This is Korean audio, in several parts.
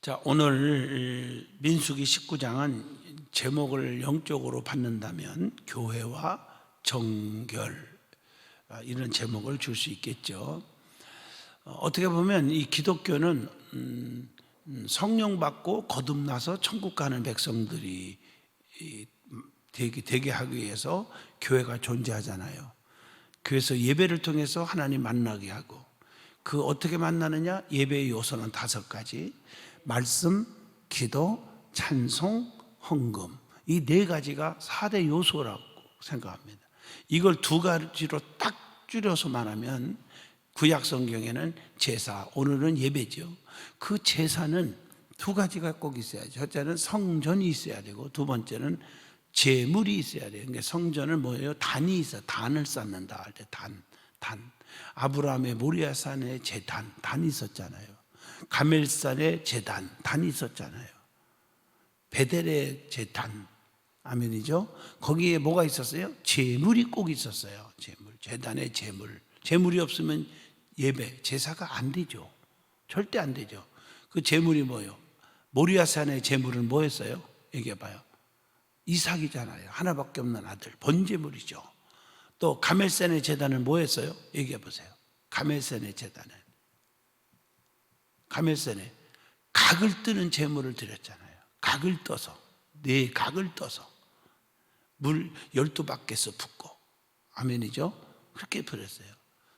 자, 오늘 민수기 19장은 제목을 영적으로 받는다면 교회와 정결, 이런 제목을 줄 수 있겠죠. 어떻게 보면 이 기독교는 성령 받고 거듭나서 천국 가는 백성들이 되게 하기 위해서 교회가 존재하잖아요. 그래서 예배를 통해서 하나님 만나게 하고, 그 어떻게 만나느냐? 예배의 요소는 5가지. 말씀, 기도, 찬송, 헌금. 이 4가지가 4대 요소라고 생각합니다. 이걸 2가지로 딱 줄여서 말하면 구약 성경에는 제사, 오늘은 예배죠. 그 제사는 2가지가 꼭 있어야죠. 첫째는 성전이 있어야 되고, 2번째는 제물이 있어야 돼요. 그러니까 성전은 뭐예요? 단이 있어. 단을 쌓는다 할 때 단. 아브라함의 모리아산의 제단, 단이 있었잖아요. 가멜산의 제단, 단이 있었잖아요. 베델의 제단, 아멘이죠. 거기에 뭐가 있었어요? 제물이 꼭 있었어요. 제물, 제단의 제물. 제물이 없으면 예배, 제사가 안 되죠. 절대 안 되죠. 그 제물이 뭐예요? 모리아산의 제물은 뭐였어요? 얘기해봐요. 이삭이잖아요. 하나밖에 없는 아들, 번제물이죠. 또 가멜산의 제단은 뭐였어요? 얘기해보세요. 가멜산의 제단은 가멜산에 각을 뜨는 제물을 드렸잖아요. 각을 떠서, 네 각을 떠서 물 12바퀴에서 붓고, 아멘이죠. 그렇게 드렸어요.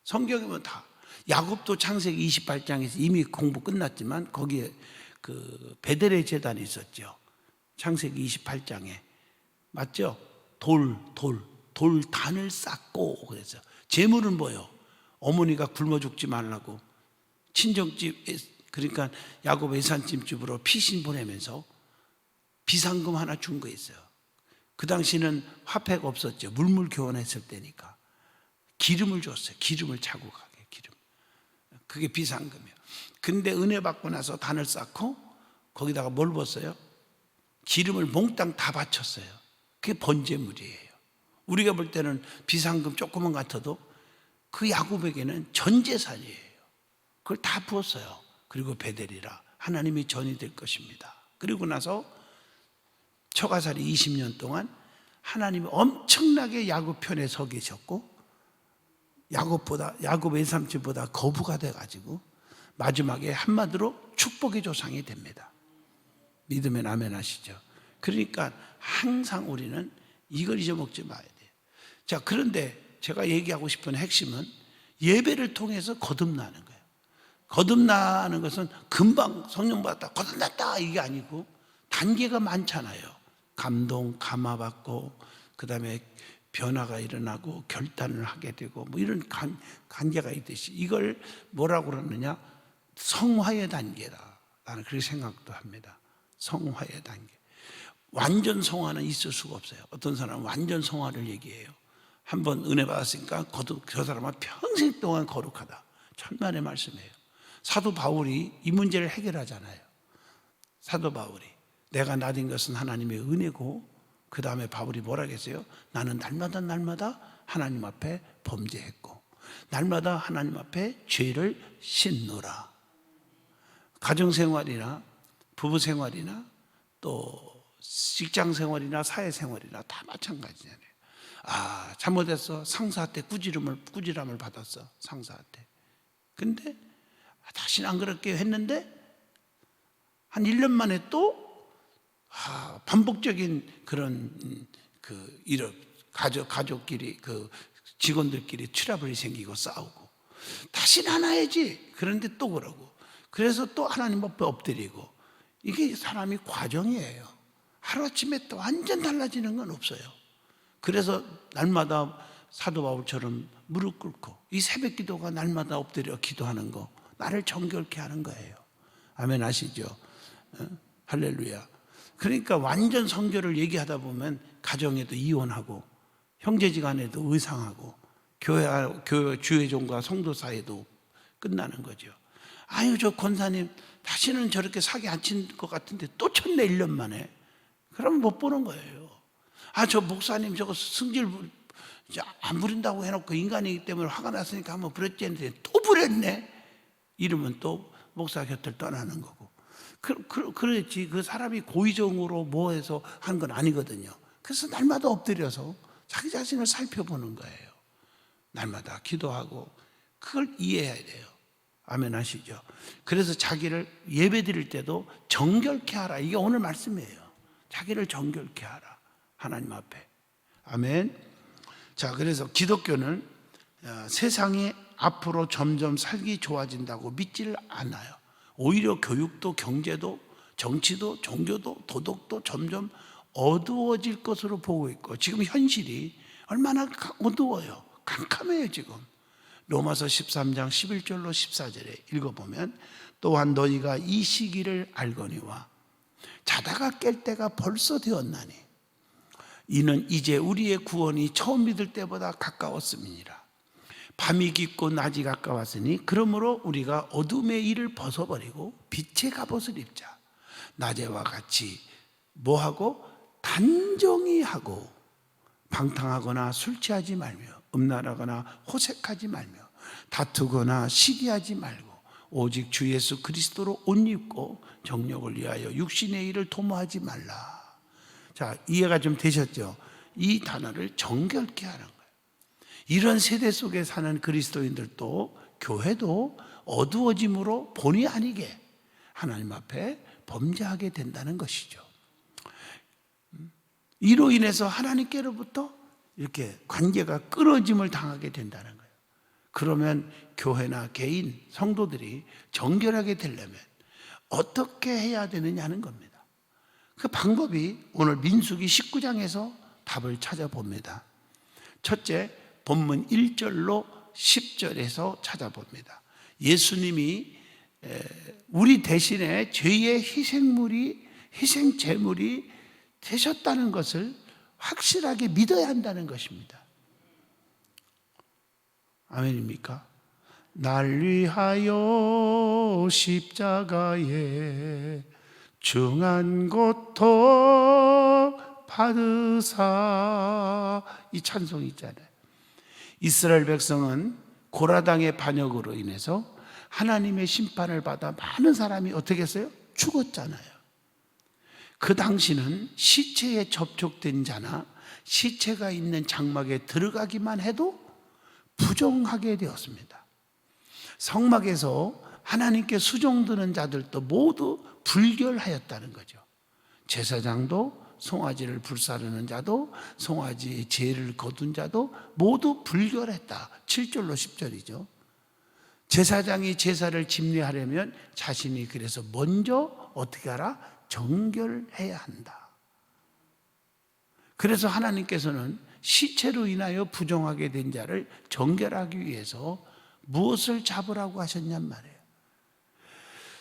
성경에 보면 다, 야곱도 창세기 28장에서 이미 공부 끝났지만 거기에 그 베델의 제단이 있었죠. 창세기 28장에 맞죠? 돌단을 쌓고. 그래서 제물은 뭐예요? 어머니가 굶어 죽지 말라고 친정집, 그러니까 야곱 외산집으로 피신 보내면서 비상금 하나 준 거 있어요. 그 당시는 화폐가 없었죠. 물물 교환했을 때니까 기름을 줬어요. 기름을 차고 가게, 기름. 그게 비상금이에요. 근데 은혜 받고 나서 단을 쌓고 거기다가 뭘 붓어요? 기름을 몽땅 다 바쳤어요. 그게 번제물이에요. 우리가 볼 때는 비상금 조금만 같아도 그 야곱에게는 전 재산이에요. 그걸 다 부었어요. 그리고 베델이라 하나님이 전이 될 것입니다. 그리고 나서 처가살이 20년 동안 하나님이 엄청나게 야곱 편에 서 계셨고, 야곱 외삼촌보다 거부가 돼가지고 마지막에 한마디로 축복의 조상이 됩니다. 믿으면 아멘 하시죠. 그러니까 항상 우리는 이걸 잊어먹지 마야 돼요. 자, 그런데 제가 얘기하고 싶은 핵심은 예배를 통해서 거듭나는 거예요. 거듭나는 것은 금방 성령 받았다, 거듭났다, 이게 아니고 단계가 많잖아요. 감동, 감화받고, 그 다음에 변화가 일어나고 결단을 하게 되고, 뭐 이런 관계가 있듯이 이걸 뭐라고 그러느냐? 성화의 단계다. 나는 그렇게 생각도 합니다. 성화의 단계. 완전 성화는 있을 수가 없어요. 어떤 사람은 완전 성화를 얘기해요. 한번 은혜 받았으니까 그 사람은 평생 동안 거룩하다. 천만의 말씀이에요. 사도 바울이 이 문제를 해결하잖아요. 사도 바울이 내가 나된 것은 하나님의 은혜고, 그 다음에 바울이 뭐라 했어요? 나는 날마다 하나님 앞에 범죄했고 날마다 하나님 앞에 죄를 씻노라. 가정생활이나 부부생활이나 또 직장생활이나 사회생활이나 다 마찬가지잖아요. 잘못했어. 상사한테 꾸지람을 받았어. 상사한테. 근데 다시는 안 그렇게 했는데 한 1년 만에 또 반복적인 그런 이런 가족끼리, 직원들끼리 트러블이 생기고 싸우고, 다시는 안 해야지. 그런데 또 그러고, 그래서 또 하나님 앞에 엎드리고. 이게 사람이 과정이에요. 하루아침에 또 완전 달라지는 건 없어요. 그래서 날마다 사도 바울처럼 무릎 꿇고, 이 새벽 기도가 날마다 엎드려 기도하는 거, 나를 정결케 하는 거예요. 아멘 하시죠? 할렐루야. 그러니까 완전 성결을 얘기하다 보면 가정에도 이혼하고, 형제지간에도 의상하고, 교회 주회종과 성도 사이도 끝나는 거죠. 아유, 저 권사님 다시는 저렇게 사기 안 친 것 같은데 또 쳤네, 1년 만에. 그러면 못 보는 거예요. 저 목사님 저거 승질 안 부린다고 해놓고 인간이기 때문에 화가 났으니까 한번 부렸지 했는데 또 부렸네. 이러면 또 목사 곁을 떠나는 거고. 그랬지. 그 사람이 고의적으로 뭐 해서 한 건 아니거든요. 그래서 날마다 엎드려서 자기 자신을 살펴보는 거예요. 날마다 기도하고 그걸 이해해야 돼요. 아멘 하시죠? 그래서 자기를 예배 드릴 때도 정결케 하라. 이게 오늘 말씀이에요. 자기를 정결케 하라. 하나님 앞에. 아멘. 자, 그래서 기독교는 세상이 앞으로 점점 살기 좋아진다고 믿지를 않아요. 오히려 교육도 경제도 정치도 종교도 도덕도 점점 어두워질 것으로 보고 있고, 지금 현실이 얼마나 어두워요. 캄캄해요 지금. 로마서 13장 11절로 14절에 읽어보면, 또한 너희가 이 시기를 알거니와 자다가 깰 때가 벌써 되었나니 이는 이제 우리의 구원이 처음 믿을 때보다 가까웠음이니라. 밤이 깊고 낮이 가까웠으니 그러므로 우리가 어둠의 일을 벗어버리고 빛의 갑옷을 입자. 낮에와 같이 뭐하고? 단정히 하고 방탕하거나 술 취하지 말며 음란하거나 호색하지 말며 다투거나 시기하지 말고 오직 주 예수 그리스도로 옷 입고 정욕을 위하여 육신의 일을 도모하지 말라. 자, 이해가 좀 되셨죠? 이 단어를 정결케 하는 거예요. 이런 세대 속에 사는 그리스도인들도 교회도 어두워짐으로 본의 아니게 하나님 앞에 범죄하게 된다는 것이죠. 이로 인해서 하나님께로부터 이렇게 관계가 끊어짐을 당하게 된다는 거예요. 그러면 교회나 개인, 성도들이 정결하게 되려면 어떻게 해야 되느냐는 겁니다. 그 방법이 오늘 민수기 19장에서 답을 찾아봅니다. 첫째, 본문 1절로 10절에서 찾아봅니다. 예수님이 우리 대신에 죄의 희생 제물이 되셨다는 것을 확실하게 믿어야 한다는 것입니다. 아멘입니까? 날 위하여 십자가에 중한 고통 받으사, 이 찬송이 있잖아요. 이스라엘 백성은 고라당의 반역으로 인해서 하나님의 심판을 받아 많은 사람이 어떻게 했어요? 죽었잖아요. 그 당시는 시체에 접촉된 자나 시체가 있는 장막에 들어가기만 해도 부정하게 되었습니다. 성막에서 하나님께 수종드는 자들도 모두 불결하였다는 거죠. 제사장도, 송아지를 불사르는 자도, 송아지의 죄를 거둔 자도 모두 불결했다. 7절로 10절이죠. 제사장이 제사를 집례하려면 자신이 그래서 먼저 어떻게 하라? 정결해야 한다. 그래서 하나님께서는 시체로 인하여 부정하게 된 자를 정결하기 위해서 무엇을 잡으라고 하셨냔 말이에요.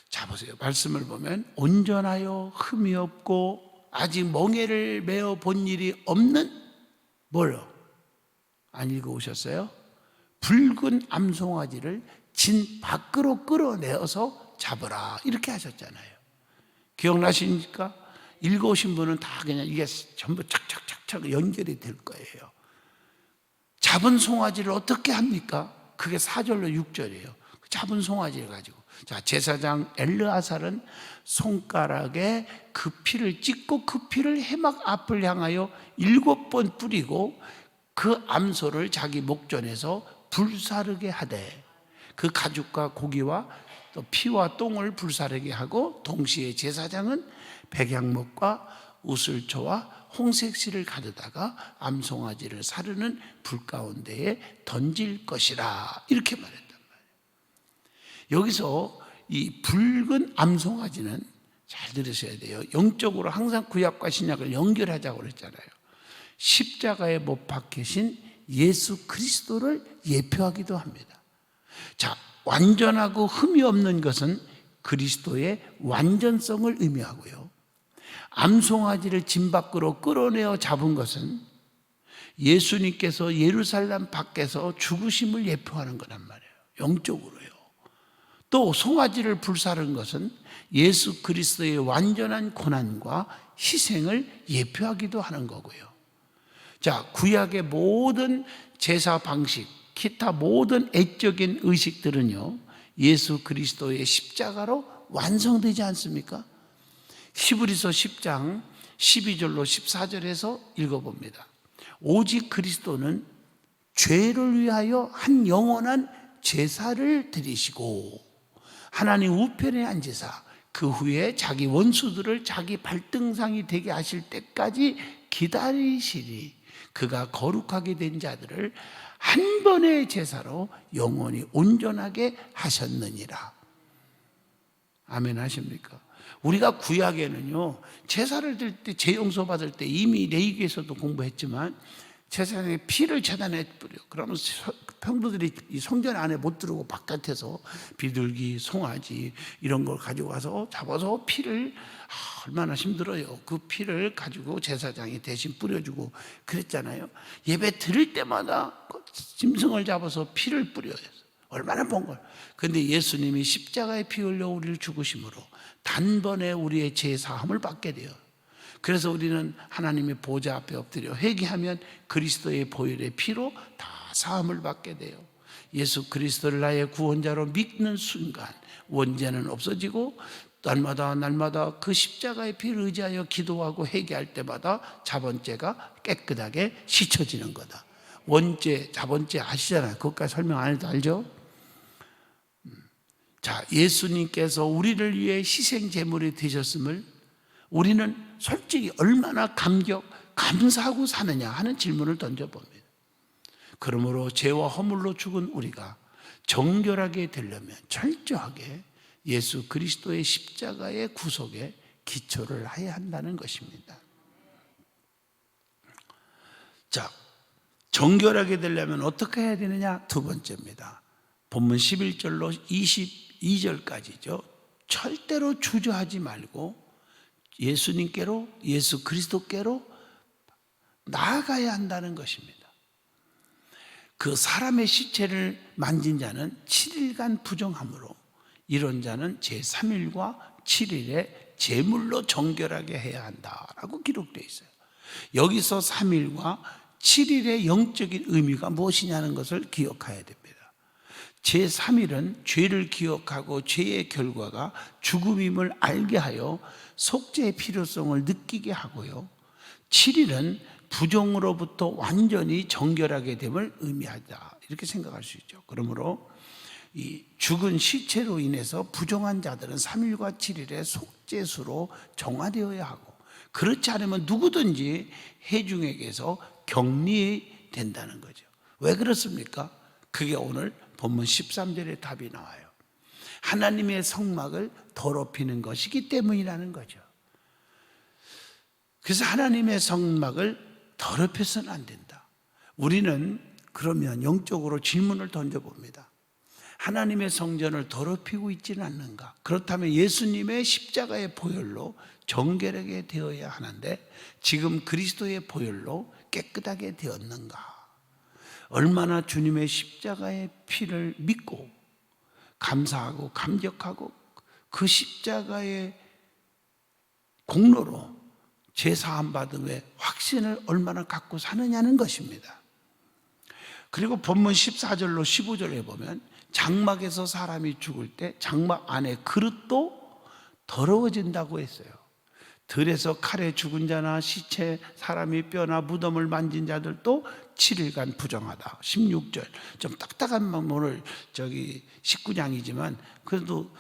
자, 보세요. 말씀을 보면 온전하여 흠이 없고 아직 멍에를 메어 본 일이 없는 뭐요? 안 읽어오셨어요? 붉은 암송아지를 진 밖으로 끌어내어서 잡으라, 이렇게 하셨잖아요. 기억나십니까? 읽어오신 분은 다 그냥 이게 전부 착착착착 연결이 될 거예요. 잡은 송아지를 어떻게 합니까? 그게 4절로 6절이에요. 잡은 송아지를 가지고, 자, 제사장 엘르아살은 손가락에 그 피를 찍고 그 피를 해막 앞을 향하여 7번 뿌리고 그 암소를 자기 목전에서 불사르게 하되, 그 가죽과 고기와 또 피와 똥을 불사르게 하고, 동시에 제사장은 백향목과 우슬초와 홍색실을 가져다가 암송아지를 사르는 불 가운데에 던질 것이라, 이렇게 말했단 말이에요. 여기서 이 붉은 암송아지는 잘 들으셔야 돼요. 영적으로 항상 구약과 신약을 연결하자고 그랬잖아요. 십자가에 못 박히신 예수 그리스도를 예표하기도 합니다. 자, 완전하고 흠이 없는 것은 그리스도의 완전성을 의미하고요, 암송아지를 진 밖으로 끌어내어 잡은 것은 예수님께서 예루살렘 밖에서 죽으심을 예표하는 거란 말이에요. 영적으로요. 또 송아지를 불사른 것은 예수 그리스도의 완전한 고난과 희생을 예표하기도 하는 거고요. 자, 구약의 모든 제사 방식, 기타 모든 애적인 의식들은요, 예수 그리스도의 십자가로 완성되지 않습니까? 히브리서 10장 12절로 14절에서 읽어봅니다. 오직 그리스도는 죄를 위하여 한 영원한 제사를 드리시고 하나님 우편에 앉으사 그 후에 자기 원수들을 자기 발등상이 되게 하실 때까지 기다리시리. 그가 거룩하게 된 자들을 한 번의 제사로 영원히 온전하게 하셨느니라. 아멘 하십니까? 우리가 구약에는요, 제사를 드릴 때, 재용서 받을 때 이미 레위기에서도 공부했지만 제사장의 피를 재단에 뿌려. 그러면 평도들이 이 성전 안에 못 들어오고 바깥에서 비둘기, 송아지 이런 걸 가지고 와서 잡아서 피를, 얼마나 힘들어요. 그 피를 가지고 제사장이 대신 뿌려주고 그랬잖아요. 예배 드릴 때마다 짐승을 잡아서 피를 뿌려요. 얼마나 번걸. 근데 예수님이 십자가에 피 흘려 우리를 죽으심으로 단번에 우리의 죄 사함을 받게 돼요. 그래서 우리는 하나님의 보좌 앞에 엎드려 회개하면 그리스도의 보혈의 피로 다 사함을 받게 돼요. 예수 그리스도를 나의 구원자로 믿는 순간 원죄는 없어지고 날마다 그 십자가의 피를 의지하여 기도하고 회개할 때마다 자본죄가 깨끗하게 씻어지는 거다. 원죄, 자본죄 아시잖아요. 그것까지 설명 안 해도 알죠? 자, 예수님께서 우리를 위해 희생 제물이 되셨음을 우리는 솔직히 얼마나 감사하고 사느냐 하는 질문을 던져봅니다. 그러므로 죄와 허물로 죽은 우리가 정결하게 되려면 철저하게 예수 그리스도의 십자가의 구속에 기초를 해야 한다는 것입니다. 자, 정결하게 되려면 어떻게 해야 되느냐? 두 번째입니다. 본문 11절로 22절까지죠. 절대로 주저하지 말고 예수님께로, 예수 그리스도께로 나아가야 한다는 것입니다. 그 사람의 시체를 만진 자는 7일간 부정함으로 이런 자는 제3일과 7일에 제물로 정결하게 해야 한다라고 기록되어 있어요. 여기서 3일과 7일의 영적인 의미가 무엇이냐는 것을 기억해야 됩니다. 제3일은 죄를 기억하고 죄의 결과가 죽음임을 알게 하여 속죄의 필요성을 느끼게 하고요. 7일은 부정으로부터 완전히 정결하게 됨을 의미하다, 이렇게 생각할 수 있죠. 그러므로 이 죽은 시체로 인해서 부정한 자들은 3일과 7일의 속죄수로 정화되어야 하고, 그렇지 않으면 누구든지 회중에게서 격리된다는 거죠. 왜 그렇습니까? 그게 오늘 본문 13절에 답이 나와요. 하나님의 성막을 더럽히는 것이기 때문이라는 거죠. 그래서 하나님의 성막을 더럽혀서는 안 된다. 우리는 그러면 영적으로 질문을 던져봅니다. 하나님의 성전을 더럽히고 있지는 않는가? 그렇다면 예수님의 십자가의 보혈로 정결하게 되어야 하는데 지금 그리스도의 보혈로 깨끗하게 되었는가? 얼마나 주님의 십자가의 피를 믿고 감사하고 감격하고 그 십자가의 공로로 제사함 받음의 확신을 얼마나 갖고 사느냐는 것입니다. 그리고 본문 14절로 15절에 보면 장막에서 사람이 죽을 때 장막 안에 그릇도 더러워진다고 했어요. 들에서 칼에 죽은 자나 시체, 사람이 뼈나 무덤을 만진 자들도 7일간 부정하다. 16절 좀 딱딱한 문을 19장이지만 그래도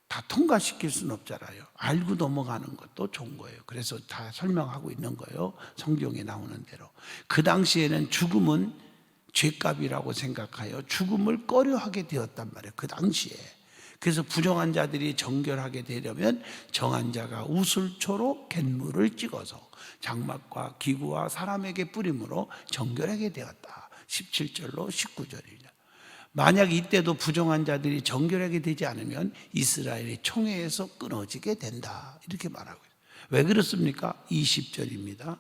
다 통과시킬 수는 없잖아요. 알고 넘어가는 것도 좋은 거예요. 그래서 다 설명하고 있는 거예요. 성경에 나오는 대로. 그 당시에는 죽음은 죄값이라고 생각하여 죽음을 꺼려하게 되었단 말이에요. 그 당시에. 그래서 부정한 자들이 정결하게 되려면 정한 자가 우슬초로 갯물을 찍어서 장막과 기구와 사람에게 뿌림으로 정결하게 되었다. 17절로 19절이죠. 만약 이때도 부정한 자들이 정결하게 되지 않으면 이스라엘이 총회에서 끊어지게 된다, 이렇게 말하고 있어요. 왜 그렇습니까? 20절입니다.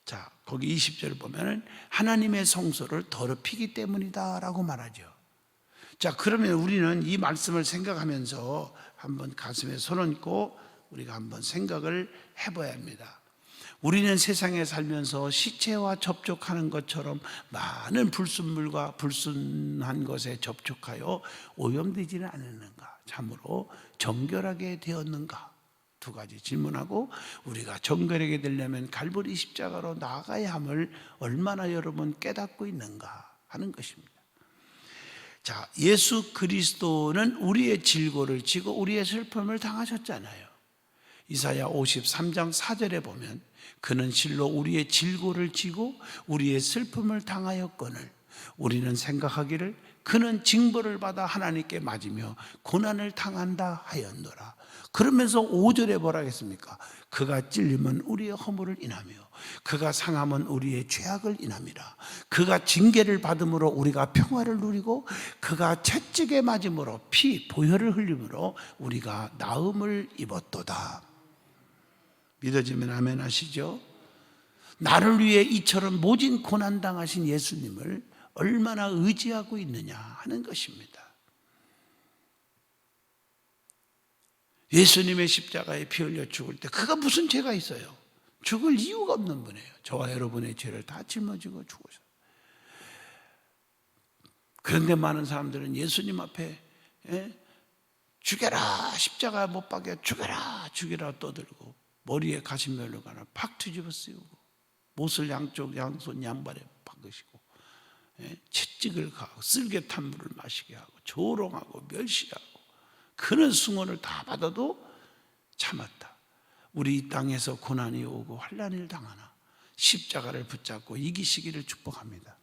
자, 거기 20절을 보면 하나님의 성소를 더럽히기 때문이다 라고 말하죠. 자, 그러면 우리는 이 말씀을 생각하면서 한번 가슴에 손 얹고 우리가 한번 생각을 해봐야 합니다. 우리는 세상에 살면서 시체와 접촉하는 것처럼 많은 불순물과 불순한 것에 접촉하여 오염되지는 않았는가? 참으로 정결하게 되었는가? 두 가지 질문하고 우리가 정결하게 되려면 갈보리 십자가로 나아가야 함을 얼마나 여러분 깨닫고 있는가 하는 것입니다. 자, 예수 그리스도는 우리의 질고를 지고 우리의 슬픔을 당하셨잖아요. 이사야 53장 4절에 보면 그는 실로 우리의 질고를 지고 우리의 슬픔을 당하였거늘 우리는 생각하기를 그는 징벌을 받아 하나님께 맞으며 고난을 당한다 하였노라. 그러면서 5절에 뭐라 했습니까? 그가 찔림은 우리의 허물을 인하며 그가 상함은 우리의 죄악을 인함이라. 그가 징계를 받음으로 우리가 평화를 누리고 그가 채찍에 맞음으로 피 보혈을 흘림으로 우리가 나음을 입었도다. 믿어지면 아멘 하시죠? 나를 위해 이처럼 모진 고난 당하신 예수님을 얼마나 의지하고 있느냐 하는 것입니다. 예수님의 십자가에 피 흘려 죽을 때 그가 무슨 죄가 있어요? 죽을 이유가 없는 분이에요. 저와 여러분의 죄를 다 짊어지고 죽으셨어요. 그런데 많은 사람들은 예수님 앞에 죽여라, 십자가 못 박여 죽여라 죽여라 떠들고 머리에 가시면류관 하나 팍 뒤집어 씌우고 못을 양손 양발에 박으시고 채찍을 가고 쓸개탄 물을 마시게 하고 조롱하고 멸시하고 그런 승원을 다 받아도 참았다. 우리 이 땅에서 고난이 오고 환난을 당하나 십자가를 붙잡고 이기시기를 축복합니다.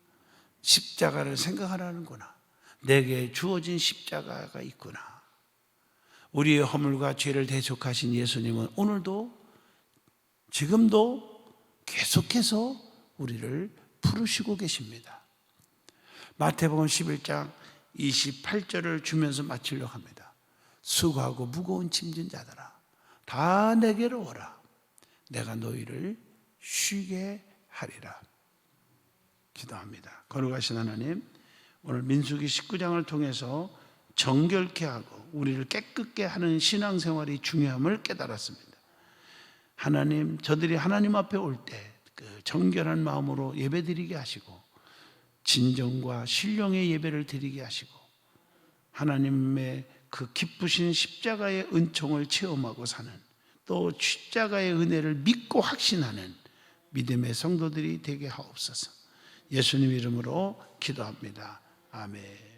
십자가를 생각하라는구나. 내게 주어진 십자가가 있구나. 우리의 허물과 죄를 대속하신 예수님은 오늘도 지금도 계속해서 우리를 부르시고 계십니다. 마태복음 11장 28절을 주면서 마치려고 합니다. 수고하고 무거운 짐진 자들아 다 내게로 오라. 내가 너희를 쉬게 하리라. 기도합니다. 거룩하신 하나님, 오늘 민수기 19장을 통해서 정결케 하고 우리를 깨끗게 하는 신앙생활이 중요함을 깨달았습니다. 하나님, 저들이 하나님 앞에 올 때 그 정결한 마음으로 예배드리게 하시고 진정과 신령의 예배를 드리게 하시고 하나님의 그 기쁘신 십자가의 은총을 체험하고 사는, 또 십자가의 은혜를 믿고 확신하는 믿음의 성도들이 되게 하옵소서. 예수님 이름으로 기도합니다. 아멘.